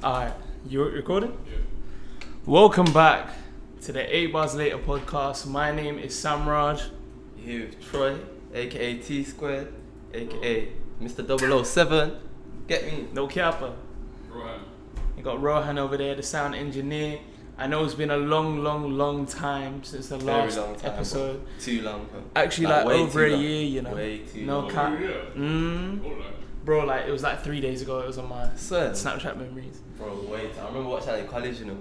Alright, you recording? Yeah. Welcome back to the 8 Bars Later podcast. My name is Samraj. Here with Troy, aka T Squared, aka Mr. 007. Get me? No Kappa. Rohan. You got Rohan over there, the sound engineer. I know it's been a long time since the Very last long time, episode. bro. Too long, bro. Actually, like way over too a long. year, you know. Way too No long. cap. Yeah. Alright. Bro, like it was like 3 days ago. It was on my Swear. Snapchat memories. Bro, wait. I remember watching that in college, you know.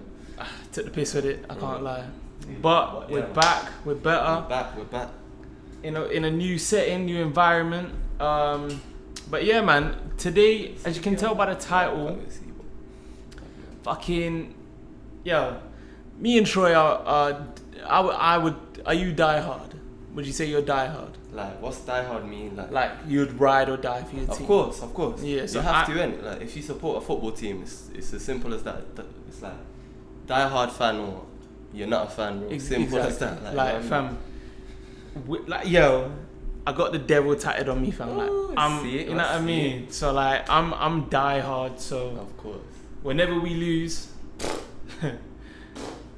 Took the piss with it. I can't lie. Yeah. But we're Yeah. back. We're better. We're back. In a new setting, new environment. But yeah, man. Today, as you can tell by the title, fucking, yo, me and Troy are you die hard? Would you say you're die hard? Like, what's die hard mean? Like You'd ride or die for your team? of course. Yeah, so you have to, innit? Like, if you support a football team, it's as simple as that. It's like, die hard fan or you're not a fan, bro. Simple as that. Like fam, yo, I got the devil tatted on me, fam. Ooh, I'm, see it, you know what I mean? So like, I'm die hard. So of course. whenever we lose,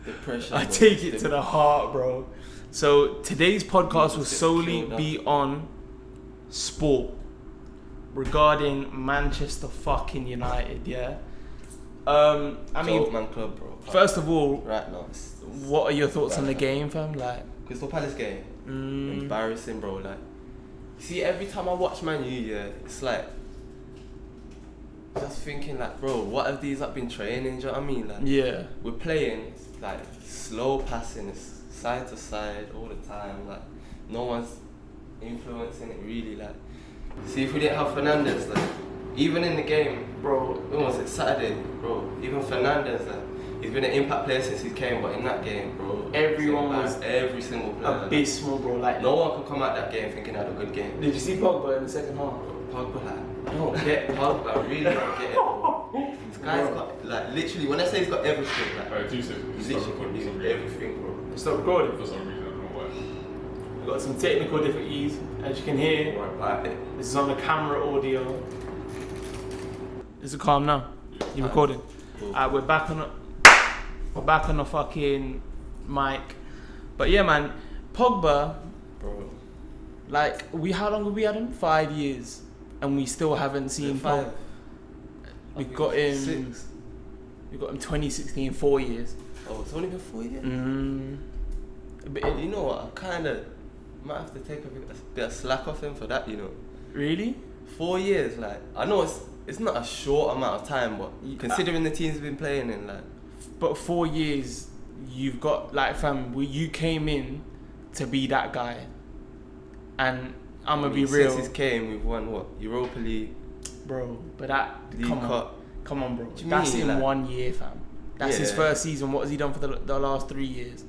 Depression. I bro. take it to the heart, bro. So today's podcast will Get solely killed be up. on sport regarding Manchester fucking United. Yeah. I mean, Old club, bro. first of all, Right now, what are your thoughts on the Right. game, fam? Like, Crystal Palace game. mm, Embarrassing, bro. Like, see, every time I watch Man U, yeah, it's like just thinking, like, bro, what have these been training? Do you know what I mean? Like, yeah. we're playing like slow passing, it's side to side all the time. Like, no one's influencing it really. Like, see, if we didn't have Fernandes, like, even in the game, bro, when was it? Saturday, bro. Even Fernandes, like, he's been an impact player since he came, but in that game, bro, Everyone was every single player. Abysmal, bro. Like, No one could come out that game thinking I had a good game. did you see Pogba in the second half? Pogba, like, I don't get Pogba, I really don't get it, bro. This guy's got, like, literally, when I say he's got everything, like, Alright, 2 seconds. he's Stop literally recording for some got reason. everything, bro. Stop recording. For some reason, I don't know why. We've got some technical difficulties, as you can hear. Right, This is on the camera audio. Is it calm now? You Yeah. recording? Cool. We're back on the fucking mic. But yeah, man, Pogba, bro. like, how long have we had him? 5 years, and we still haven't seen Pogba. We got him. 6. We got him 2016, 4 years. Oh, it's only been 4 years? But You know what, I kinda might have to take a bit of slack off him for that, you know. really? 4 years, like, I know it's not a short amount of time, but You- considering the team's been playing in, like, But 4 years, you've got, like, fam, you came in to be that guy. And I'm going to be real. Since he came, we've won what? Europa League, Bro, but that, League Cup. come on, bro. What do you That's mean, in like- 1 year, fam. That's his Yeah. first season. What has he done for the last 3 years?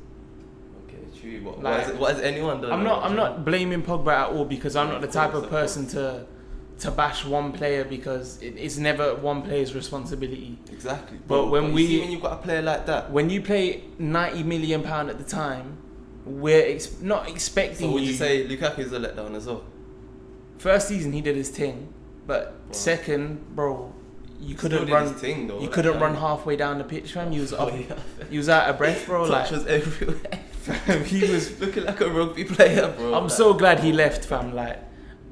Okay, true. But Like, what has anyone done? I'm not blaming Pogba at all, because I'm not the type of person to bash one player, because it's never one player's responsibility. Exactly. But when you see when you've got a player like that, When you play £90 million at the time, we're not so expecting would you. you say Lukaku's a letdown as well? First season he did his thing, but second, bro, you couldn't Still did run. his thing, though, You like, couldn't yeah. run halfway down the pitch, fam. You was up. Oh, yeah. You was out of breath, bro. Touch Like was everywhere. he was. Looking like a rugby player, bro. I'm Like, so glad he left, fam. Like,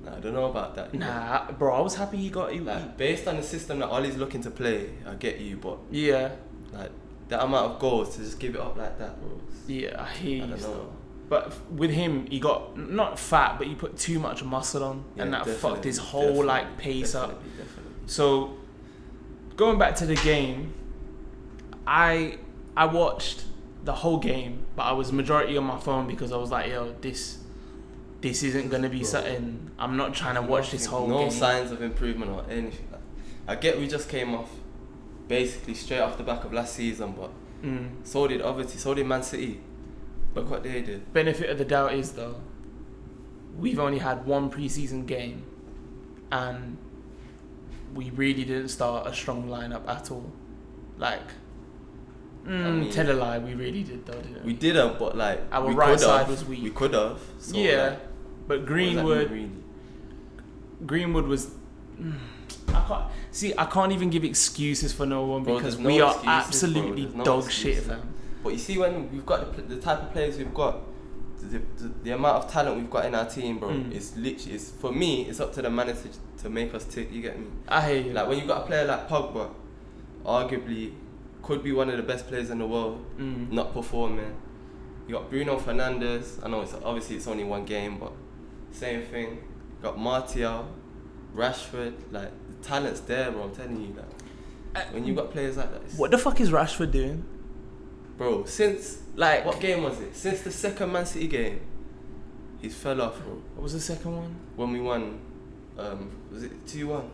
Nah, I don't know about that. nah, bro. I was happy he got. Like, based on the system that Ollie's looking to play, I get you, but Yeah, like that amount of goals to just give it up like that, bro. yeah. I hear I you. don't Still. know. But with him, he got not fat, but he put too much muscle on, and Yeah, that fucked definitely, his whole definitely, like pace up. Definitely. So, going back to the game, I watched the whole game, but I was majority on my phone because I was like, yo, this isn't gonna be something. I'm not trying to watch this whole no game. signs of improvement or anything. Like, I get we just came off basically straight off the back of last season, but so did Man City. Look what they did. Benefit of the doubt is though, we've only had one preseason game, and we really didn't start a strong lineup at all. Like, mean, tell a lie, we really did though, didn't we? We didn't, but like Our we right could side have. was weak. We could have. So, Yeah, like, but what does that mean, Greenwood really? Greenwood was I can't even give excuses for no one Bro, because there's no we are excuses, bro. absolutely There's no dog shit, excuses. fam. But you see, when we've got the type of players we've got, the amount of talent we've got in our team, bro, it's literally, for me, it's up to the manager to make us tick. You get me? I hear you. Like when you've got a player like Pogba, arguably could be one of the best players in the world, not performing. You got Bruno Fernandes. I know it's only one game, but same thing. You got Martial, Rashford. Like the talent's there, bro. I'm telling you that. When you got players like that, What the fuck is Rashford doing? bro, since Like, what game was it? Since the second Man City game, he's fell off, bro. what was the second one? When we won, was it 2-1?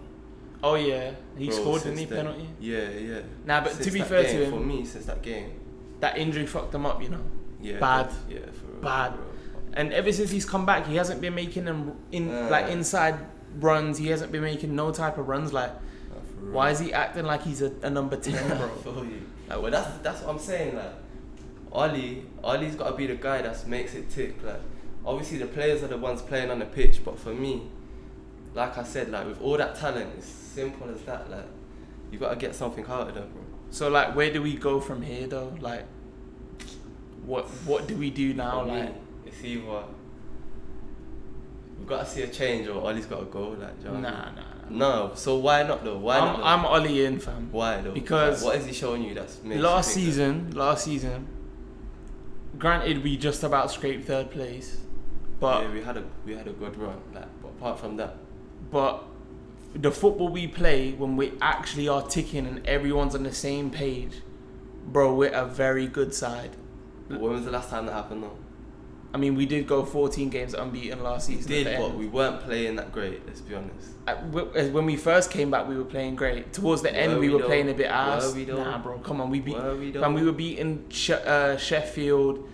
Oh yeah, he Bro, scored, since didn't he? then. Penalty. Yeah. Nah, but Since to be that fair game, to him, for me, since that game, that injury fucked him up, you know. yeah, Bad. Yeah, for real, Bad. for real. And ever since he's come back, he hasn't been making them inside runs. He hasn't been making no type of runs. Like, For real. why is he acting like he's a number 10, bro? I feel you. Like, well, that's what I'm saying. Like, Ollie's got to be the guy that makes it tick. Like, obviously the players are the ones playing on the pitch, but for me, like I said, like with all that talent, it's simple as that. Like, you got to get something out of them, bro. So like, where do we go from here though? Like, what do we do now? For me, Like, it's either we've got to see a change or Ollie's got to go. Like, do you know what I mean? nah. No, so why not though? Why not? Though? I'm Ollie in, fam. Why though? Because like, what is he showing you that's makes last you think season, granted we just about scraped third place, but yeah, we had a good run. Like, but apart from that, but the football we play when we actually are ticking and everyone's on the same page, bro, we're a very good side. when was the last time that happened though? I mean, we did go 14 games unbeaten last We season. did, at the but end. we weren't playing that great. Let's be honest. When we first came back, we were playing great. Towards the end, Were we we were though? playing a bit ass. Were we though? Nah, bro, come on, we beat. Were we though? And we were beating Sheffield,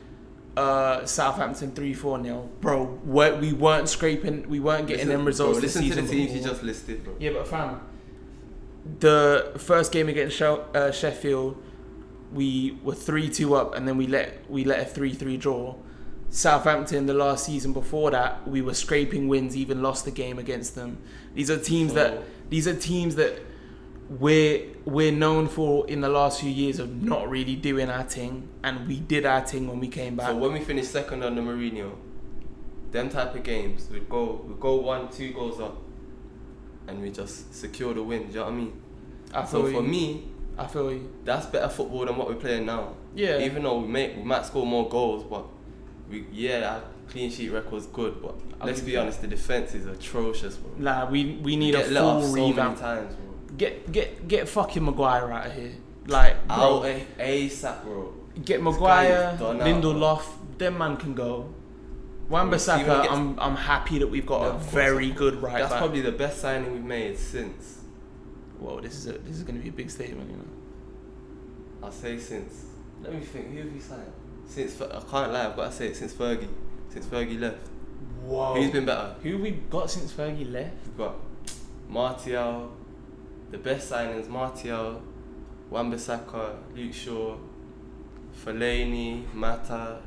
Southampton 3-4-0. Bro, we weren't scraping. We weren't getting them results. Bro, this listen to season the teams you before. just listed, bro. Yeah, but fam, the first game against Sheffield, we were 3-2 up, and then we let a 3-3 draw. Southampton, the last season before that, we were scraping wins, even lost the game against them. These are teams that we're known for in the last few years of not really doing our thing, and we did our thing when we came back. So when we finished second under Mourinho, them type of games, we'd go 1-2 goals up, and we just secure the win. Do you know what I mean? For me, I feel you. that's better football than what we're playing now. Yeah. Even though we might score more goals, but our clean sheet record's good. But let's be honest, the defense is atrocious, bro. Nah, we need a Get let off full so revamp. many times, bro. Get fucking Maguire out of here. Like, bro, Out ASAP, bro. get guy Maguire, is done out, Lindelof, them man can go. Wan-Bissaka, Even gets- I'm happy that we've got Yeah, a of course, very of course. good right That's back. probably the best signing we've made since. Whoa, this is going to be a big statement, you know. I'll say since. Let me think. Who have we signed? I can't lie. I've got to say it since Fergie. Since Fergie left. Whoa. Who's been better? Who we got since Fergie left? We've got Martial. The best signings: Martial, Wan-Bissaka, Luke Shaw, Fellaini, Mata.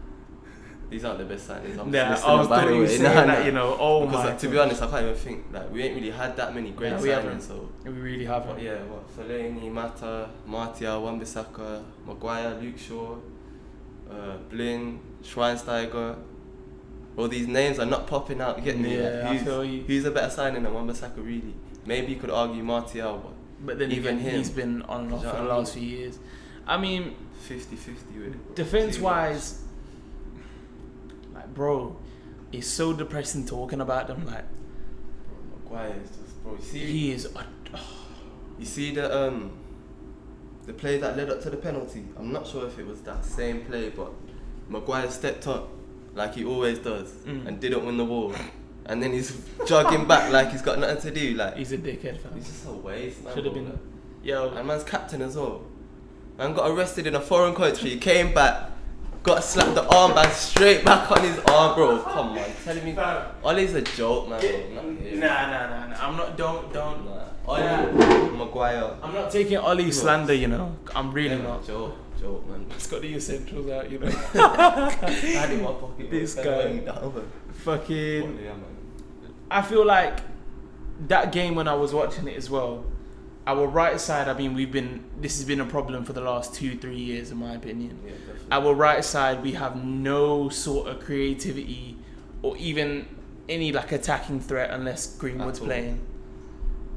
These aren't the best signings. I'm Nah, just I listing was them, by the thought you were way. saying that, you know. Oh Because my to be God. honest, I can't even think. Like, we ain't really had that many great Nah, we haven't. signings. So. We really haven't. But yeah, Fellaini, Mata, Martial, Wan-Bissaka, Maguire, Luke Shaw, Blin, Schweinsteiger. All these names are not popping out. You get me? Yeah, I feel you. Who's a better signing than Wan-Bissaka, really? Maybe you could argue Martial, But then Even again, him. he's been on and off Do you for know the what I last few years. I mean, but 50-50 with it. defense-wise, like, bro, it's so depressing talking about them. Like, Bro, Maguire is just, bro. he is. You see the play that led up to the penalty. I'm not sure if it was that same play, but Maguire stepped up like he always does and didn't win the ball, and then he's jogging back like he's got nothing to do. Like, He's a dickhead, fam. he's just a waste, man. Should have bro. been. Yo, And man's captain as well. Man got arrested in a foreign country, came back, got slapped the armband straight back on his arm, bro. Come on, telling me Ollie's a joke, man. Bro. Not here. Nah. I'm not. Don't. Nah. Ollie, Maguire. I'm not taking Ollie slander. You know, I'm really Yeah, not. Joke, man. It's got the essentials out. You know. I had it in my pocket. This bro. guy. Weighing me down, bro. Fucking. Yeah, man. I feel like that game when I was watching it as well, our right side, I mean, this has been a problem for the last 2-3 years in my opinion. Yeah, definitely. Our right side, we have no sort of creativity or even any like attacking threat unless Greenwood's At all. playing.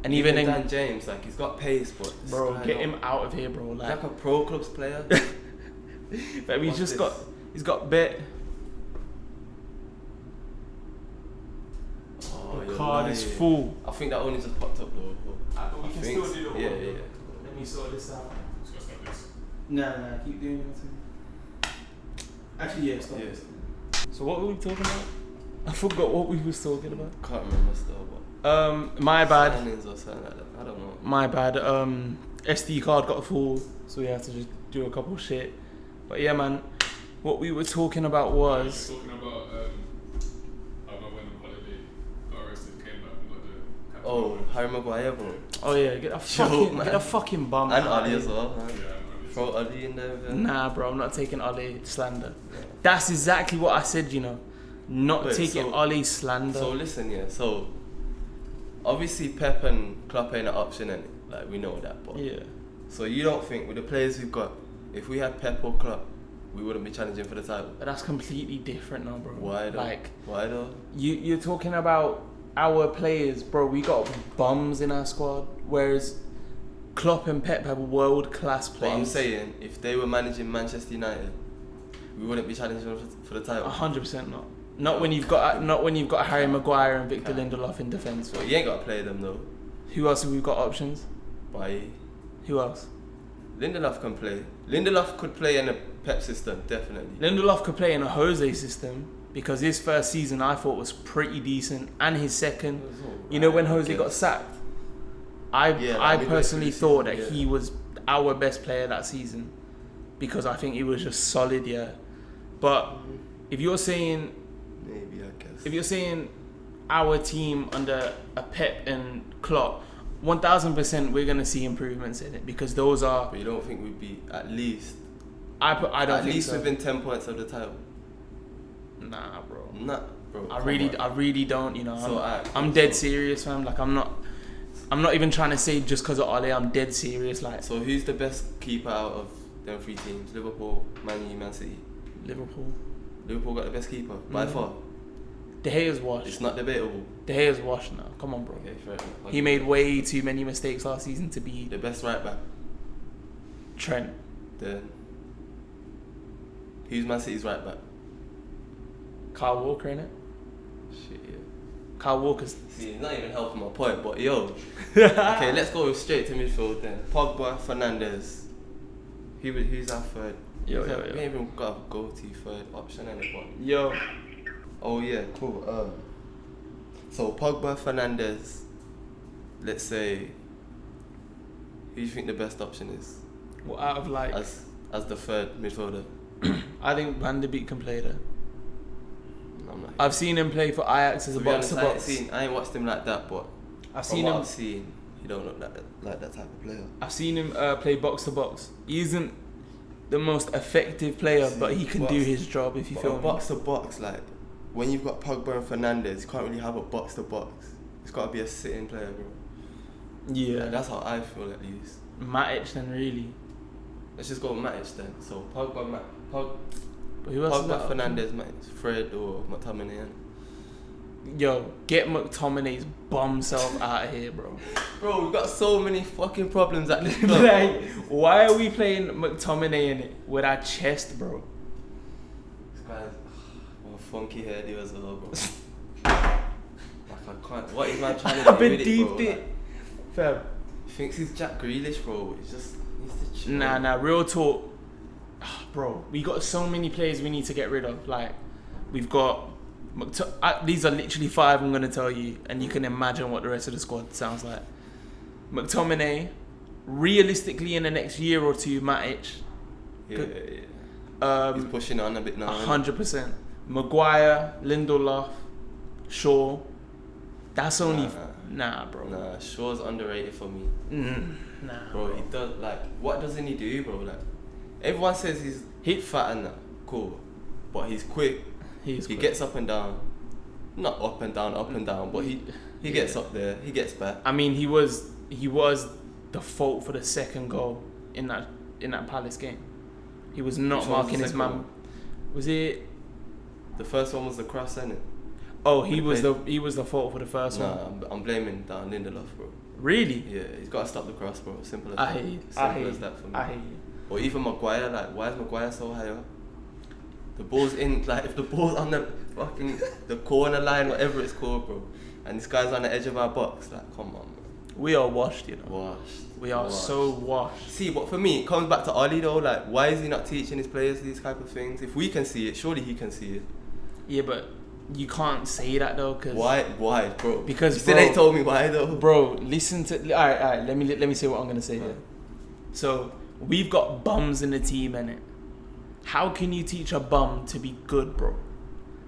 And Even even Dan James, like he's got pace, but this bro, guy get not- him out of here, bro. He's Like, like a pro clubs player. but he's What's just this? he's got bet. Oh, The you're card is lying. full. I think that only just popped up though. We can think still do so. the Yeah, audio. yeah. Let me sort this out. Let's go start this. Nah, keep doing it. Actually, yeah, stop Yeah. this. So what were we talking about? I forgot what we was talking about. Can't remember still, but My bad. signings or something like that. I don't know. My bad. SD card got full, so we had to just do a couple shit. But yeah, man, what we were talking about was Talking about how my went on holiday, got arrested, came back and got the captain. Oh, Harry Maguire, bro. oh yeah, get a fucking bum. And out of Ali here. as well. Man. Yeah, I know. Throw Ali in there. Man. Nah, bro, I'm not taking Ali slander. Yeah. That's exactly what I said. You know, not Wait, taking so- Ali slander. So listen, yeah. So obviously Pep and Klopp ain't an option, and like we know that. But yeah. so you don't think with the players we've got, if we had Pep or Klopp, we wouldn't be challenging for the title? But that's completely different now, bro. Why though? Like, Why though? you're talking about our players, bro. We got bums in our squad, whereas Klopp and Pep have world-class But players. I'm saying, if they were managing Manchester United, we wouldn't be challenging for the title. 100% not. Not when you've got Harry Maguire and Victor Lindelof in defence. But you ain't got to play them though. Who else have we got options? By Who else? Lindelof can play. Lindelof could play in a Pep system, definitely. Lindelof could play in a Jose system because his first season I thought was pretty decent, and his second. You know when Jose got sacked? I Yeah, like midway personally through the thought that season, he was our best player that season because I think he was just solid, yeah. But if you're saying Maybe, I guess. if you're saying our team under a Pep and Klopp, 1000% we're gonna see improvements in it because those are But you don't think we'd be at least I don't at think least so. within 10 points of the title? Nah, bro. Nah, bro. I come really on. don't. You know, So, I'm dead serious, fam. Like I'm not even trying to say just because of Ole. I'm dead serious. Like So who's the best keeper out of them three teams? Liverpool, Man U, Man City. Liverpool. Liverpool got the best keeper by Mhm. far. De Gea's washed. It's not debatable. De Gea's washed now. Come on, bro. Okay, fair enough. He made way too many mistakes last season to be the best right back. Trent. Then who's Man City's right back? Kyle Walker, innit? Shit, yeah. Kyle Walker's. See, it's not even helping my point, but yo. Okay, let's go straight to midfield then. Pogba, Fernandes. Who's our third? Yo. We ain't even got a go-to third option anymore. Yo. Oh yeah, cool. So Pogba, Fernandes. Let's say. Who do you think the best option is Well, out of like, as the third midfielder? I think Van de Beek can play there. I'm not. I've seen him play for Ajax as a To be box to honest, box. I ain't watched him like that, but I've from seen what him. I've seen, he don't look like that type of player. I've seen him play box to box. He isn't the most effective player, See, but he can box- do his job if you But feel a me. box to box, like when you've got Pogba and Fernandes, you can't really have a box to box. It's got to be a sitting player, bro. Yeah. Like, that's how I feel at least. Matic then really. Let's just go with Matic then. So Pogba, But who else is Pogba, that? Fernandes, Matic, Fred or McTominay. Yo, get McTominay's bum self out of here, bro. Bro, we've got so many fucking problems at this club. Like, why are we playing McTominay in it with our chest, bro? This guy's a funky hairdo as well, bro. Like I can't. What is man trying to do I've been with it, deep bro? it. Like, Fam. he thinks he's Jack Grealish, bro. He just needs to chill. Nah, real talk. Bro, we got so many players we need to get rid of. Like, we've got... these are literally 5 I'm going to tell you, and you can imagine what the rest of the squad sounds like. McTominay, realistically in the next year or two, Matic. Yeah. He's pushing on a bit now. 100%. Maguire, Lindelof, Shaw. That's only... Nah, bro. Nah, Shaw's underrated for me. Nah, Bro, he does, like, what doesn't he do, bro? Like, everyone says he's fat and that. Cool. But he's quick. He He gets up and down. Not up and down, but He gets up there. He gets back. I mean, he was the fault for the second goal in that Palace game. He was not Which one was marking the his second man. one? Was it? The first one was the cross, innit? Oh, he was the fault for the first one. Nah, I'm blaming Dan Lindelof, bro. Really? Yeah, he's got to stop the cross, bro. Simple as I that. hate you. Simple as that for me. I hate you. Or even Maguire, like, why is Maguire so high up? The ball's in, like, if the ball's on the fucking, the corner line, whatever it's called, bro, and this guy's on the edge of our box, like, come on, man. We are washed, you know. Washed. We are so washed. See, but for me, it comes back to Oli, though, like, why is he not teaching his players these type of things? If we can see it, surely he can see it. Yeah, but you can't say that, though, because... Why, bro? Because, you still ain't told me why, though. Bro, listen to... All right, let me say what I'm going to say here. So, we've got bums in the team, innit? How can you teach a bum to be good, bro?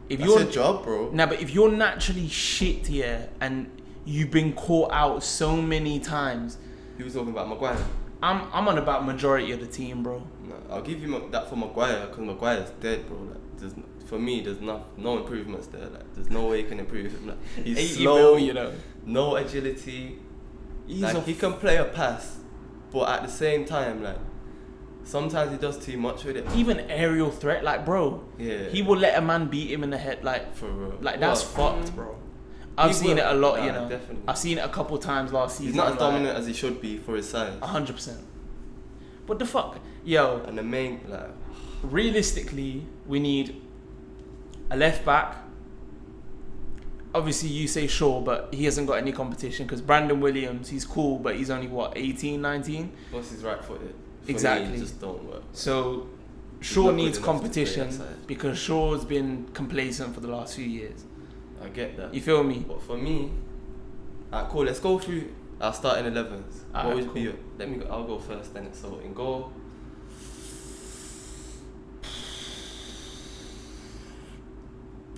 If That's a job, bro. Nah, but if you're naturally shit, yeah, and you've been caught out so many times... He was talking about Maguire. I'm on about majority of the team, bro. No, I'll give you that for Maguire, because Maguire's dead, bro. Like, for me, there's no improvements there. Like, there's no way you can improve him. Like, he's 80 slow, mil, you know. no agility. He can play a pass, but at the same time, like, sometimes he does too much with it. Even aerial threat, like, bro. Yeah. He will let a man beat him in the head, like, for real. like that's fucked, bro. I've seen it a lot, you know. Definitely. I've seen it a couple times last season. He's not as like, dominant as he should be for his size. 100%. What the fuck, yo? And the main, like, realistically, we need a left back. Obviously, you say Shaw, but he hasn't got any competition because Brandon Williams, he's cool, but he's only, what, 18, 19? plus he's right-footed. For Exactly. me, it just don't work. So, Shaw not needs good enough to play competition that side. because Shaw's been complacent for the last few years. I get that. You feel me? But for me, alright, cool. Let's go through our starting 11s. Alright, What would cool. be your? Let me go. I'll go first. Then so in goal.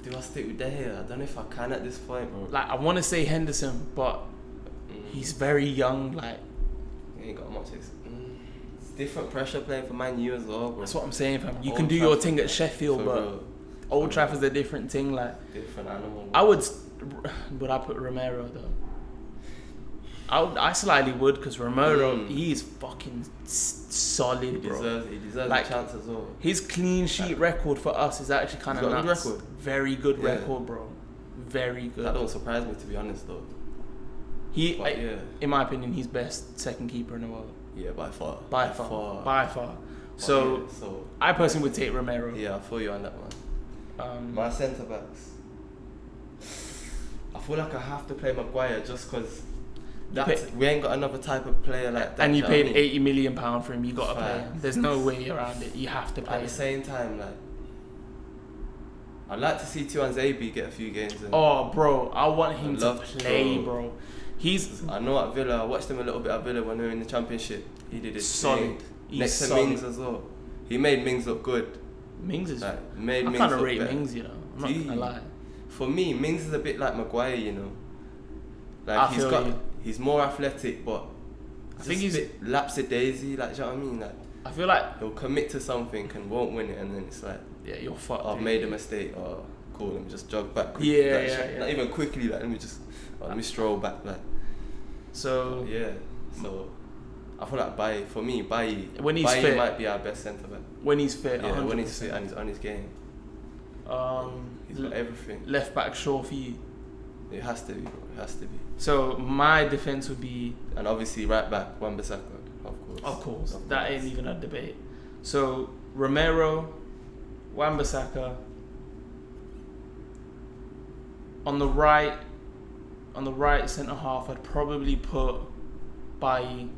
Do I stick with De Gea? I don't know if I can at this point, bro. Like, I want to say Henderson, but he's very young. Like, He ain't got much. It's different pressure playing for Man U as well, bro. that's what I'm saying, fam. You Old can do your Trafford, thing at man. Sheffield, For but real. Old Trafford's a different thing. Like, Different animal. I would I put Romero though? I slightly would because Romero, he's fucking solid, bro. He deserves Like, a chance as well. His clean sheet record for us is actually kind He's of got a good nuts. record. Very good Yeah. record, bro. Very good. That don't surprise me, to be honest, though. But yeah. In my opinion, he's best second keeper in the world. Yeah, by far. By far. But So, yeah, so I personally would take Romero. yeah, I feel you on that one. My centre backs. I feel like I have to play Maguire just because we ain't got another type of player like that. and you do know paid what I mean? £80 million for him. You got to pay him. Facts. There's no way around it. You have to But pay at the him. same time, like, I'd like to see Tuanzebe get a few games in. Oh, bro, I want him I to love play, Bro. bro. He's I know at Villa, I watched him a little bit at Villa when we were in the Championship. He did his solid. thing. He's Next solid. to Mings as well. He made Mings look good. Mings is. Like, made I Mings kind of look rate better. Mings, you know. I'm not Do gonna you? lie. For me, Mings is a bit like Maguire, you know. Like I feel you. he's more athletic, but I think just he's- a bit lapsy-daisy. Like, do you know what I mean? Like, I feel like, he'll commit to something and won't win it, and then it's like, yeah, you're fucked. oh, I've dude. made a mistake. Oh, cool. Let me just jog back. Quickly. Yeah, like, yeah. Not even quickly. Like, let me stroll back. Like, So yeah. So I feel like Bailly When he's Bailly fit. might be our best centre back. when he's fit, Yeah, 100%. when he's fit and he's on his game, he's got everything. left back Shaw for you. It has to be, bro. It has to be. So my defense would be, And obviously, right back, Wan-Bissaka, of course, that ain't even a debate. So Romero, Wan-Bissaka. On the right centre half, I'd probably put Bailly.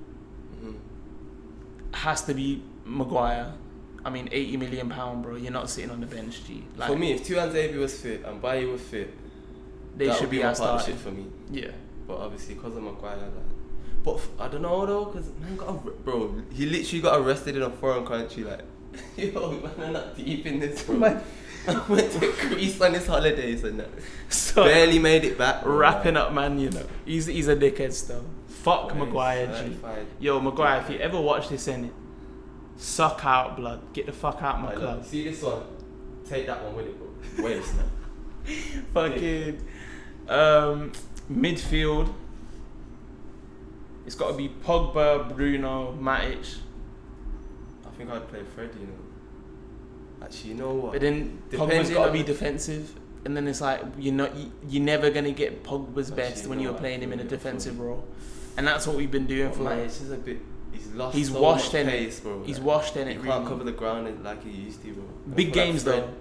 Has to be Maguire. I mean, £80 million, bro. You're not sitting on the bench, G. Like, For me, if Tuanzebe was fit and Bailly was fit, they that should would be my our partnership starting. for me. Yeah. But obviously, because of Maguire, like, but I don't know though, because man bro, he literally got arrested in a foreign country. Like, yo, man, I'm not deep in this, bro. Man. I went to Greece on his holidays and that. So, Barely made it back. Bro. wrapping up, man, you know. He's a dickhead still. Fuck Right, Maguire, G. certified. Yo, Maguire, if you ever watch this, innit, suck out, blood. Get the fuck out my Right, club. look, see this one? Take that one with it, bro. Waste now. Fucking. Midfield. It's got to be Pogba, Bruno, Matic. I think I'd play Fred, you know. Actually, you know what? But then Pogba's Depending got to on be the- defensive. And then it's like, you're never going to get Pogba's best Actually, when you you're know playing him in a what? defensive role. And that's what we've been doing for... Matic is a bit... He's so washed much in pace, it. bro. He's Like, washed in it, He really. can't cover the ground like he used to, bro. Big Like games, Fred. though.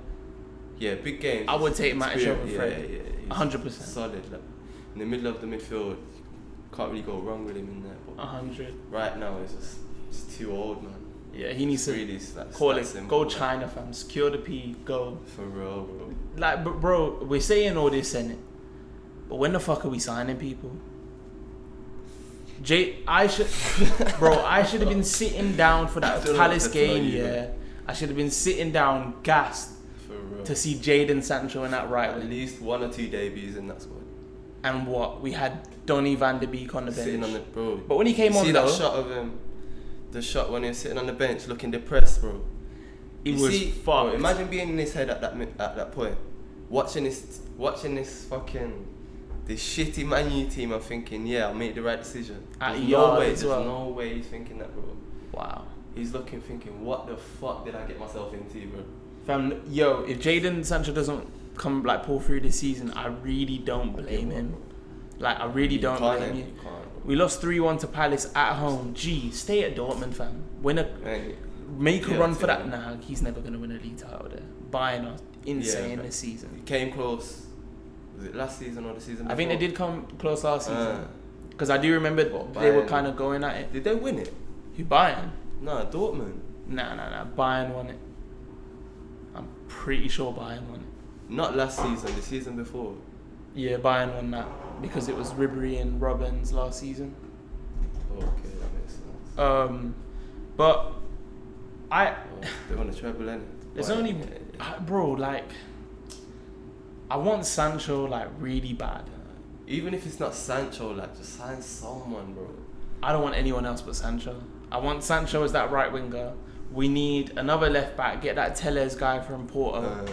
Yeah, big games. I would take Matic Spirit, over Fred. he's 100%. Solid. Like, in the middle of the midfield, can't really go wrong with him in there. But 100. right now, it's too old, man. Yeah, he needs to Really, like, call that it. simple, Go China, fam. Secure the P. Go. For real, bro. Like, but bro, we're saying all this, innit? But when the fuck are we signing people? I should have been sitting down for I that don't know Palace what to tell game, you, yeah. man. I should have been sitting down, gassed, For real. to see Jadon Sancho in that right At wing. least 1 or 2 debuts in that squad. And what? We had Donny van de Beek on the bench. Sitting on the bro. But when he came You on, see though, that shot of him, the shot when he was sitting on the bench looking depressed, bro. he You was see, fucked. bro, imagine being in his head at that point, watching this fucking this shitty Man U team and thinking, yeah, I made the right decision. At There's yard no way, as there's well. no way he's thinking that, bro. Wow. He's looking, thinking, what the fuck did I get myself into, bro? Fam, if Jadon Sancho doesn't pull through this season, I really don't blame him. Like, I really don't blame you. You can't, bro. We lost 3-1 to Palace at home. Gee, stay at Dortmund, fam. Man, Make a Yeah, run for yeah. that. Nah, he's never going to win a league title there. Bayern are insane but this season. he came close. Was it last season or the season before? I think they did come close last season. Uh, Because I do remember What, they were Bayern? kind of going at it. did they win it? Who, Bayern? Nah, Dortmund. Nah. Bayern won it. I'm pretty sure Bayern won it. Not last season, the season before. Yeah, Bayern won that. Because it was Ribery and Robbins last season. Okay, that makes sense. But Oh, they want to treble, innit? there's Why? only... Yeah. Bro, like... I want Sancho, like, really bad. Even if it's not Sancho, like, just sign someone, bro. I don't want anyone else but Sancho. I want Sancho as that right winger. We need another left back. Get that Tellez guy from Porto.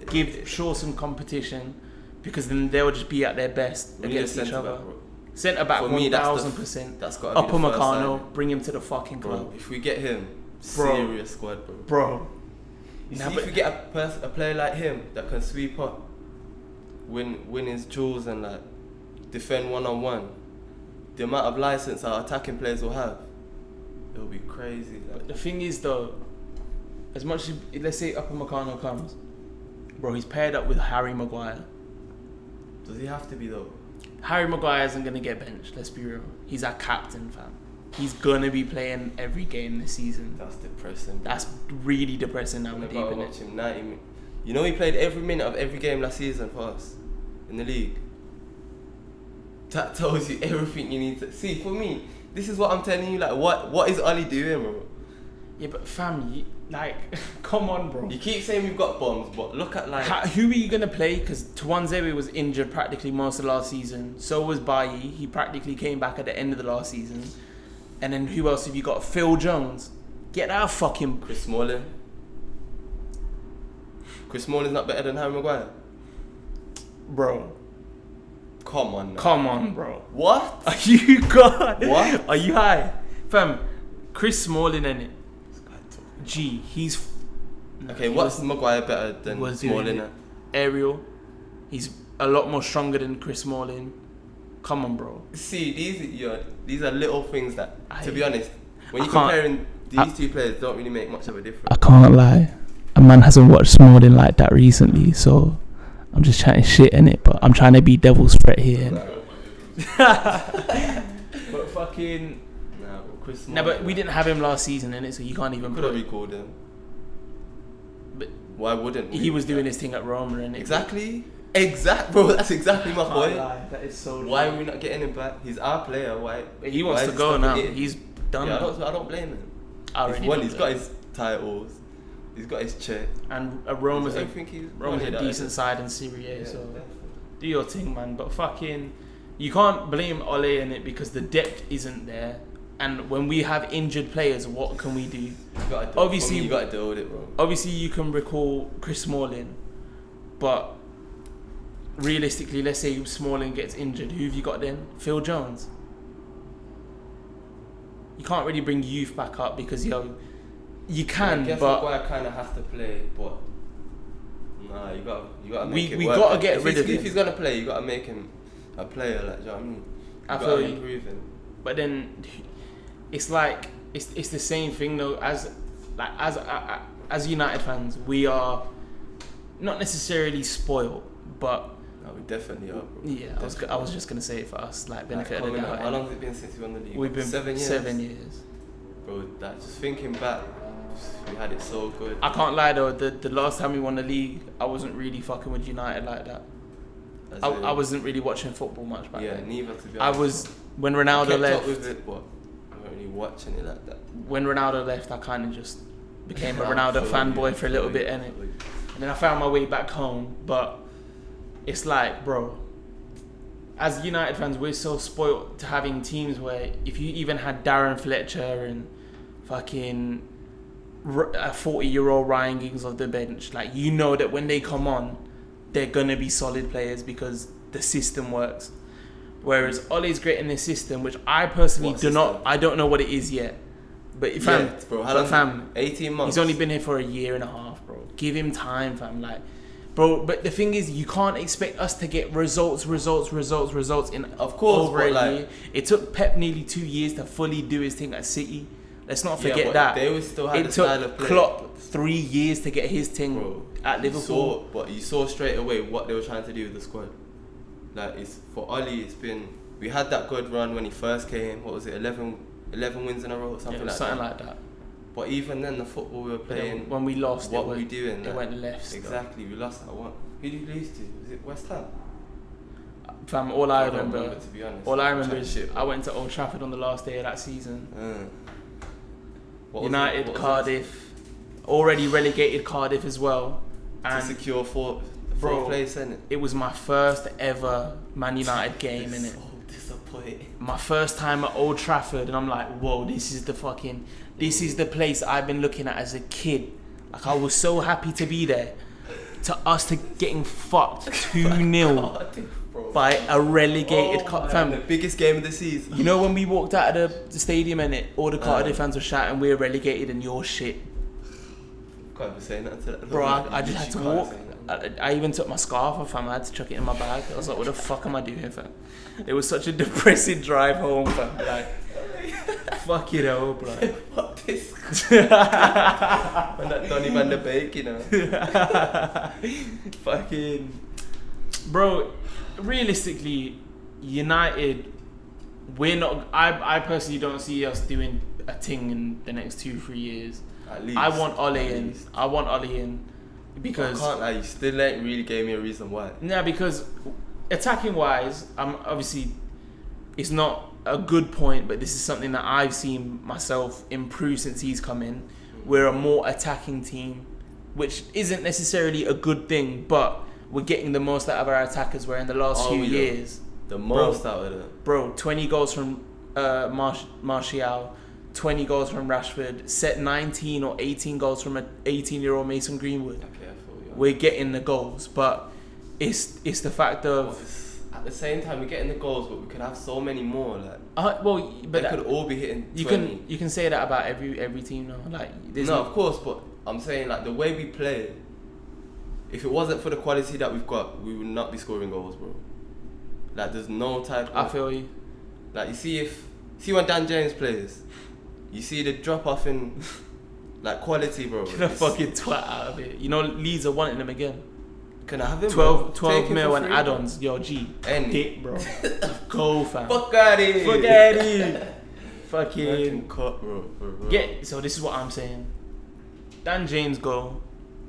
Give Shaw some competition, because then they'll just be at their best We need a against each centre other. back, bro. Centre back, For me, that's the 1000%. That's got to be Upper the first Meccano, signing. bring him to the fucking Bro, club, if we get him, Bro. serious squad, bro. bro. You Nah, see, but- if we get a player like him that can sweep up, win his duels and like defend 1-on-1, the amount of license our attacking players will have, it'll be crazy. Like, The thing is, though, as much as let's say Upper Meccano comes, bro, he's paired up with Harry Maguire. does he have to be though? Harry Maguire isn't gonna get benched. Let's be real. He's our captain, fam. He's gonna be playing every game this season. That's depressing. Bro. That's really depressing now. I'm We're about deep to in watch it. him 90 minutes. You know he played every minute of every game last season for us in the league. That tells you everything you need to see. For me, this is what I'm telling you. Like, what is Oli doing, bro? Yeah, but fam, come on, bro. You keep saying we've got bombs, but look at like. Who are you gonna play? Because Tuanzebe was injured practically most of last season. So was Bailly. He practically came back at the end of the last season. And then who else have you got? Phil Jones. Get out, fucking Chris Smalling. Chris Smalling's not better than Harry Maguire. bro. Come on, now. Come on, bro. What? Are you God? What? Are you high, fam? Chris Smalling in it. This guy talking. Gee, he's Okay, he what's was- Maguire better than was doing Smalling? it. Aerial. He's a lot more stronger than Chris Smalling. Come on, bro. See, these are little things that, to be honest, when I you're can't- comparing these two players, don't really make much of a difference. I can't lie. A man hasn't watched Smalling like that recently, so I'm just chatting shit in it. But I'm trying to be devil's threat here. But fucking Nah, bro, Chris Smalling. no, but we didn't have him last season in it, so you can't even Could have put. recalled him. But Why wouldn't we? he was doing his thing at Roma, and Exactly. Bro, that's exactly my point. That is so. Why are we not getting him back? He's our player. Why? He wants why to is go he now. stuck in it? He's done. Yeah, now. I don't blame him. I already He's won. don't He's got blame his titles. He's got his check. And Roma's I a think he's Roma's a wanted that, decent isn't side in Serie A, he? so definitely. do your thing, man. But fucking, you can't blame Ole in it because the depth isn't there. And when we have injured players, what can we do? You gotta do, Obviously- for me, you got to deal with it, bro. Obviously, you can recall Chris Smalling, but realistically, let's say Smalling gets injured, who have you got then? Phil Jones. You can't really bring youth back up because you can, I guess but Maguire kind of has to play. But nah, you gotta make it we work. gotta get rid of him. If he's gonna play, you gotta make him a player. Like, do you know what I mean? I feel you. Improve him. But then it's like it's the same thing though. As United fans, we are not necessarily spoiled, but No, we definitely are, bro. yeah, I was just gonna say it for us, like benefit Like, of the doubt. how long has it been since we won the league? We've been 7 years. 7 years. Bro, that just thinking back, we had it so good. I can't lie though, the last time we won the league, I wasn't really fucking with United like that. I wasn't really watching football much back then. Neither, to be I honest. was when Ronaldo kept left. up with it, but I wasn't really watching it like that. When Ronaldo left, I kind of just became a I Ronaldo feel fanboy you, for a little I bit, feel innit? you. And then I found my way back home, but it's like, bro, as United fans, we're so spoilt to having teams where if you even had Darren Fletcher and fucking a 40-year-old Ryan Giggs off the bench, like, you know that when they come on, they're gonna be solid players because the system works. Whereas Ole's great in this system, which I personally I don't know what it is yet. But Bro, how long? fam, 18 months. he's only been here for a year and a half, bro. Give him time, fam. Like, bro, but the thing is, you can't expect us to get results in Of course, over but a like, year. It took Pep nearly 2 years to fully do his thing at City. Let's not forget but that. they always still had It the style of took play. Klopp 3 years to get his thing Bro, at Liverpool. You saw straight away what they were trying to do with the squad. Like, it's for Oli, it's been, we had that good run when he first came. What was it, 11 wins in a row or something like something that. like that. But even then, the football we were But then playing, when we lost, what were we doing? It Like, went left. Still. exactly, we lost that one. Who did we lose to? Was it West Ham? Fam, all I don't remember, to be honest. all I I'm remember chatting is shit, I went to Old Trafford on the last day of that season. What was United, it? What was Cardiff, already relegated Cardiff as well. it? To And secure fourth place, innit? it was my first ever Man United game, innit? So disappointing. My first time at Old Trafford, and I'm like, whoa, this is the place I've been looking at as a kid. Like, I was so happy to be there. To us to getting fucked 2-0 by a relegated The fam. biggest game of the season. You know when we walked out of the stadium and all the Cardiff fans were shouting, we're relegated and you're shit. Can't be saying that to that. Bro, I just had to Literally walk. can't say that. I even took my scarf off, fam. I had to chuck it in my bag. I was like, what the fuck am I doing, fam? It was such a depressing drive home, fam. Like, fuck it hell, bro. Fuck this. When that Donny van der Beek, you know. Fucking. Bro, realistically, United, we're not. I personally don't see us doing a thing in the next 2-3 years. At least. I want Ole At in. least. I want Ole in. Because. I can't lie, you still ain't really gave me a reason why. Yeah, because attacking wise, obviously it's not a good point, but this is something that I've seen myself improve since he's come in. We're a more attacking team, which isn't necessarily a good thing, but we're getting the most out of our attackers. Where in the last few years, the most out of them. bro, 20 goals from Martial, 20 goals from Rashford, set 19 or 18 goals from an 18-year-old Mason Greenwood. Okay, I feel you. We're getting the goals, but it's the fact of At the same time, we're getting the goals, but we could have so many more. Like, but they could all be hitting 20. you can say that about every team now. Like, Of course, but I'm saying, like, the way we play, if it wasn't for the quality that we've got, we would not be scoring goals, bro. Like, there's no type of... I feel you. Like, you see when Dan James plays, you see the drop off in, like, quality, bro. Get a fucking twat out of it. You know, Leeds are wanting him again. Can I have him? 12 mil and add-ons. Yo, G. Any. Dick, bro. Go, fam. Fuck out of here. Fuck out of here. Fucking cut, bro. so this is what I'm saying. Dan James go.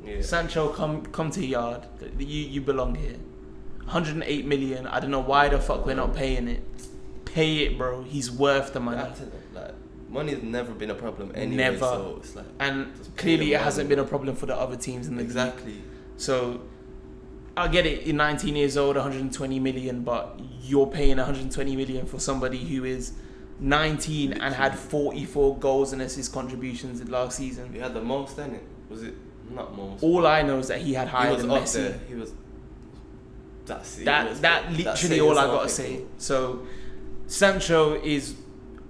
Yeah. Sancho come to yard. You belong here. 108 million. I don't know why the fuck we're not paying it. Pay it, bro. He's worth the money. Like, money's never been a problem anyway. Never. So it's like, And just clearly pay it the hasn't money. been a problem for the other teams in the league. Exactly. So I get it. You're 19 years old, 120 million, but you're paying 120 million for somebody who is 19 and had 44 goals and assist contributions in last season. He had the most, didn't it? Was it not most? All I know is that he had higher He was than up Messi. there. He was. That's it. That literally all I gotta say. So, Sancho is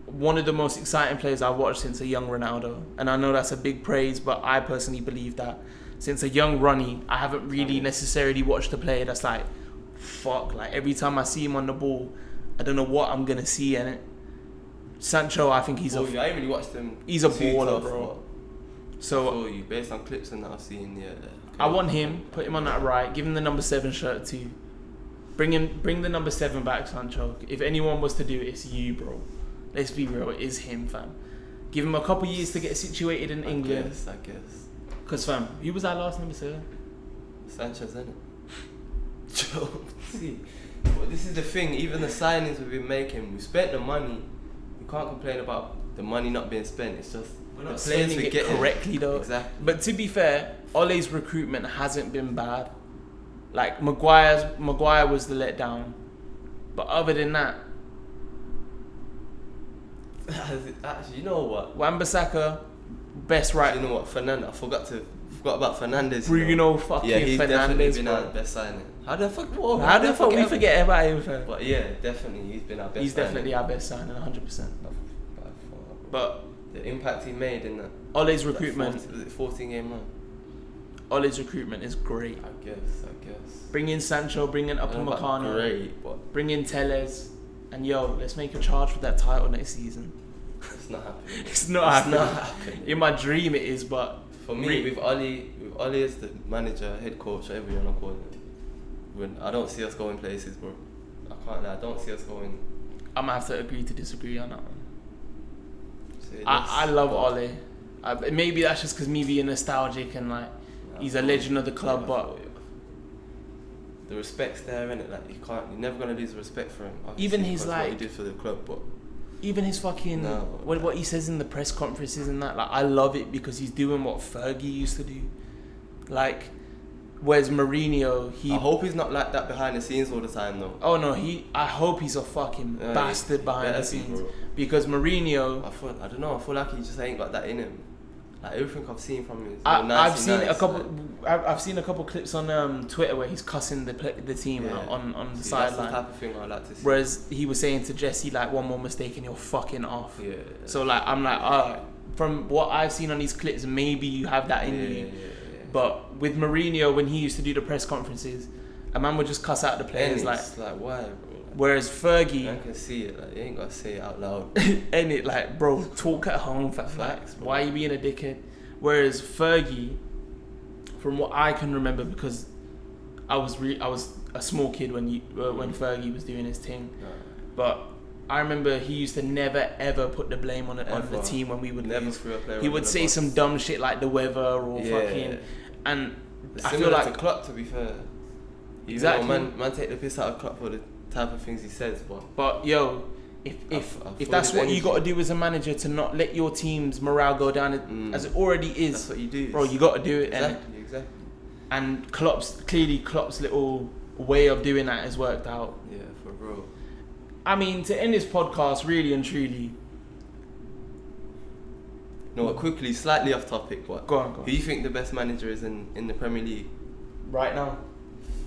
one of the most exciting players I've watched since a young Ronaldo, and I know that's a big praise, but I personally believe that since a young Ronnie, I haven't really necessarily watched a player that's like, fuck, like every time I see him on the ball, I don't know what I'm gonna see in it. Sancho, I think I ain't really watched him. He's a baller, bro. So based on clips and that I've seen, yeah. I want him. Put him on that right. Give him the number 7 shirt too. Bring the number 7 back, Sancho. If anyone was to do it, it's you, bro. Let's be real, it is him, fam. Give him a couple years to get situated in England. I guess. Cause fam, who was our last number 7? Sanchez, isn't it? See, but this is the thing. Even the signings we've been making, we spent the money. We can't complain about the money not being spent. It's just we're not spending it correctly though. Exactly. But to be fair, Ole's recruitment hasn't been bad. Like Maguire was the letdown, but other than that, actually, you know what? Wan-Bissaka, best right. You know what? I forgot about Fernandes. Bruno fucking yeah, he's Fernandes, definitely been bro. our best signing. How the fuck we forget about him, fam? But yeah, definitely he's been our best. He's definitely our best signing, 100%. But the impact he made in that. Ole's recruitment. Was it 14 game run? Ole's recruitment is great. I guess. Bring in Sancho, bring in Upamecano, great, but bring in Telles, and let's make a charge for that title next season. It's not happening. It's not happening. In my dream it is, but for me, with Ole as the manager, head coach, whatever you want to call it, I don't see us going places, bro. I can't lie, I don't see us going. I'm gonna have to agree to disagree on that one. So I love Ole. Maybe that's just because me being nostalgic and like he's a legend of the club, but the respect's there, innit? Like you're never gonna lose respect for him. Even his what he did for the club, but even his fucking what he says in the press conferences and that, like I love it because he's doing what Fergie used to do. Like, whereas Mourinho, I hope he's not like that behind the scenes all the time, though. Oh no, I hope he's a fucking bastard behind the scenes. Because Mourinho, I don't know. I feel like he just ain't got that in him. Like everything I've seen from him. I've seen a couple clips on Twitter where he's cussing the team out on the sideline. That's the type of thing I like to see. Whereas he was saying to Jesse, like, one more mistake and you're fucking off. Yeah. So like I'm like, alright, from what I've seen on these clips, maybe you have that in you. Yeah. But with Mourinho, when he used to do the press conferences, a man would just cuss out the players like why, bro? Whereas Fergie, I can see it. Like you ain't gotta say it out loud. and it like, bro, talk at home. Facts. Why are you being a dickhead? Whereas Fergie, from what I can remember, because I was a small kid when Fergie was doing his thing, but I remember he used to never ever put the blame on the team when we would lose. He would say some dumb shit like the weather or fucking, and I feel like to Klopp, to be fair. Exactly. Man take the piss out of Klopp for the type of things he says, but if that's what you got to do as a manager, to not let your team's morale go down as it already is, that's what you do, bro. You got to do it. Exactly. And Klopp's little way of doing that has worked out. Yeah, for real. I mean, to end this podcast, really and truly. No, quickly, slightly off topic, but go on. Who do you think the best manager is in the Premier League? Right now?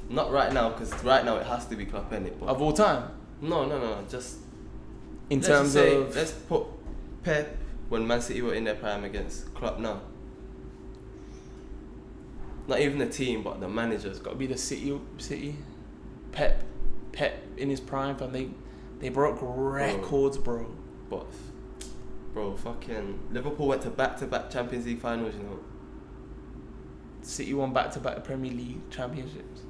Not right now, because right now it has to be Klopp, innit? Of all time? No. Just in terms of, let's put Pep when Man City were in their prime against Klopp now. Not even the team, but the manager's got to be the City. Pep in his prime, and they broke records, bro. But bro, fucking Liverpool went to back-to-back Champions League finals, you know. City won back-to-back Premier League championships.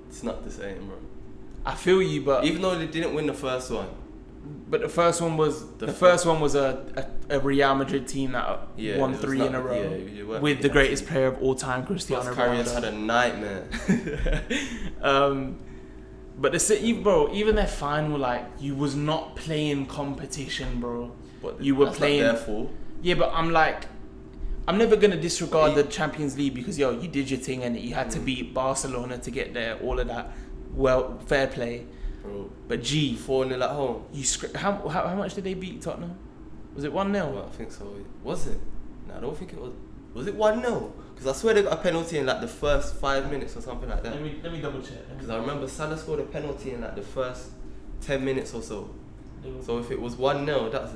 It's not the same, bro. I feel you, but even though they didn't win the first one. But the first one was a Real Madrid team that won 3 in a row with the greatest player of all time, Cristiano Ronaldo. Had a nightmare. But the City, bro, even their final, like, you was not playing competition, bro. But you were that's playing. Not their fault. Yeah, but I'm never gonna disregard the Champions League because you did your thing and you had to beat Barcelona to get there. All of that, well, fair play. Bro, but 4-0 at home. How much did they beat Tottenham? Was it 1-0? Well, I think so. Was it? No, I don't think it was. Was it 1-0? Because I swear they got a penalty in like the first 5 minutes or something like that. Let me double check. Because I remember Salah scored a penalty in like the first 10 minutes or so. So if it was 1-0, that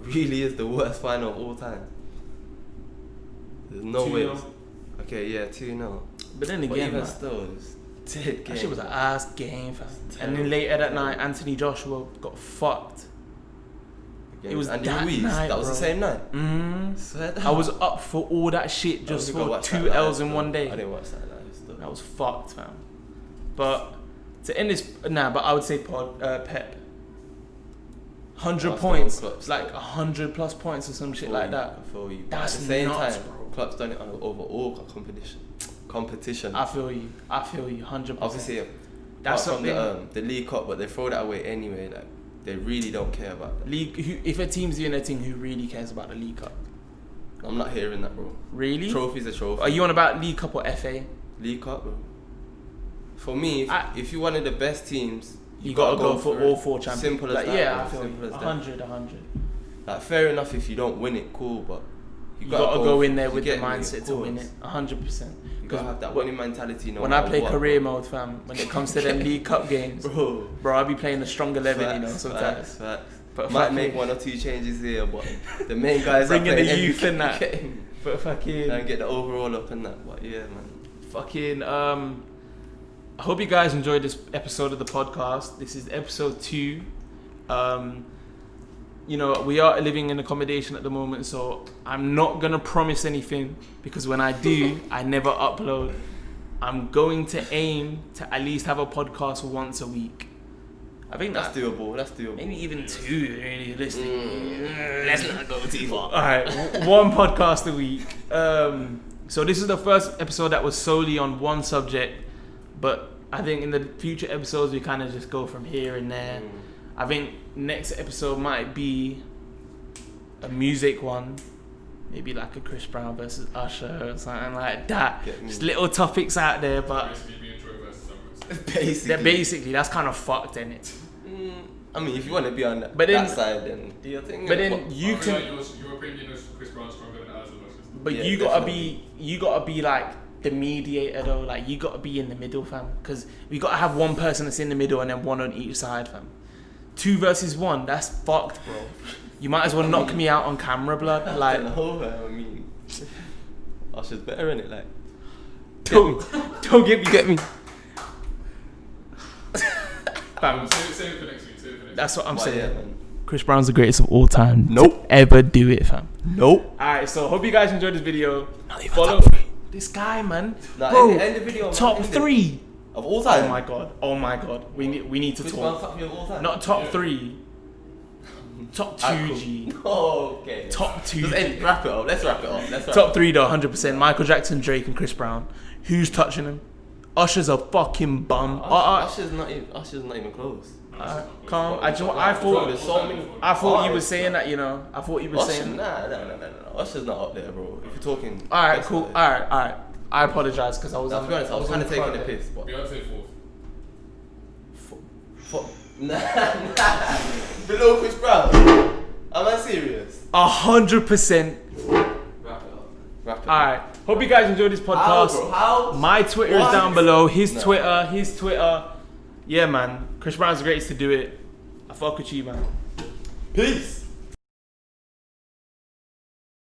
really is the worst final of all time. There's no way. 2-0. Okay, yeah, 2-0. But then But again, even man, still, it was dead game. that shit was an ass game, fam. And then terrible. later that night, Anthony Joshua got fucked. Again, it was Andy that Ruiz. night, That was bro. the same night. Mm-hmm. I was up for all that shit I just think I for watched that 2 live L's in still. one day. I didn't watch that live still. That was fucked, fam. But to end this, but I would say Pep. 100 That's points, the Klopp's like still. 100 plus points or some shit like that. I feel you. But That's at the same nuts, time, bro. Klopp's done it over all competition. I feel you, 100%. Obviously, That's apart from something. the League Cup, but they throw that away anyway. Like they really don't care about that. If a team's doing a thing, who really cares about the League Cup? I'm not hearing that, bro. Really? Trophy's a trophy. Are you on about League Cup or FA? League Cup, bro? For me, if you're one of the best teams, You gotta go for all 4 champions. Simple as like, that. Yeah, bro. I feel Simple you. as 100. that. Like fair enough if you don't win it, cool, but You gotta go in there with the get me, mindset of to win course. it. 100%. You gotta have that winning mentality. No When I matter play what, career bro. mode, fam, when it comes to them League Cup games, bro. I'll be playing the strong 11, you know, sometimes. Facts. But Might fucking- make 1 or 2 changes here, but the main guys Bringing are the playing youth every in that. game. But fucking, And get the overall up in that. But yeah, man. fucking, I hope you guys enjoyed this episode of the podcast. This is episode 2. You know, we are living in accommodation at the moment, so I'm not gonna promise anything because when I do, I never upload. I'm going to aim to at least have a podcast once a week. I think That's doable. maybe even 2, realistically. Let's not go too far. Alright, 1 podcast a week. So this is the first episode that was solely on one subject, but I think in the future episodes we kind of just go from here and there. I think next episode might be a music one, maybe like a Chris Brown versus Usher or something like that. Just little topics out there, but Basically, me and Troy versus Emirates. Basically. that's kind of fucked, innit? I mean, if you want to be on that, But then- that side, then do your thing. But then But you I feel can. like your opinion is Chris Brown stronger than ours of us. But Yeah, you definitely. gotta be like the mediator though. Like you gotta be in the middle, fam. Because we gotta have one person that's in the middle and then one on each side, fam. 2 versus 1, that's fucked, bro. You might as well knock me out on camera, blood. Like, I don't know, I mean, Usher's better in it, like. don't get me. Fam, Save it for next week. that's what I'm But saying. yeah, man. Chris Brown's the greatest of all time. Nope. To ever do it, fam. Nope. Alright, so hope you guys enjoyed this video. Not even Follow top 3. this guy, man. Nah, Bro, end the video, man. top End it. 3. Of all time. Oh my god. We need to Chris Brown's talk. top 3 of all time. Not top Yeah. 3. Top 2 Alright, cool. G. Oh, okay. Top 2 Just G. wrap it up. Let's wrap it up. Top 3 though, 100%. Michael Jackson, Drake, and Chris Brown. Who's touching him? Usher's a fucking bum. Usher's not even close. Calm. I thought There's so many. you were artists, saying that, you know. I thought you were Usher, saying. nah. Usher's not up there, bro. If you're talking. Alright, best cool. artist. Alright. I apologize because I was. Now, to be honest, I was kind of taking the piss, but. Beyonce 4th. Nah. Below Chris Brown. Am I serious? 100%. Wrap it up. Alright. Hope you guys enjoyed this podcast. How, bro? How? My Twitter is What? down below. His Nah. Twitter. His Twitter. Yeah, man. Chris Brown's the greatest to do it. I fuck with you, man. Peace.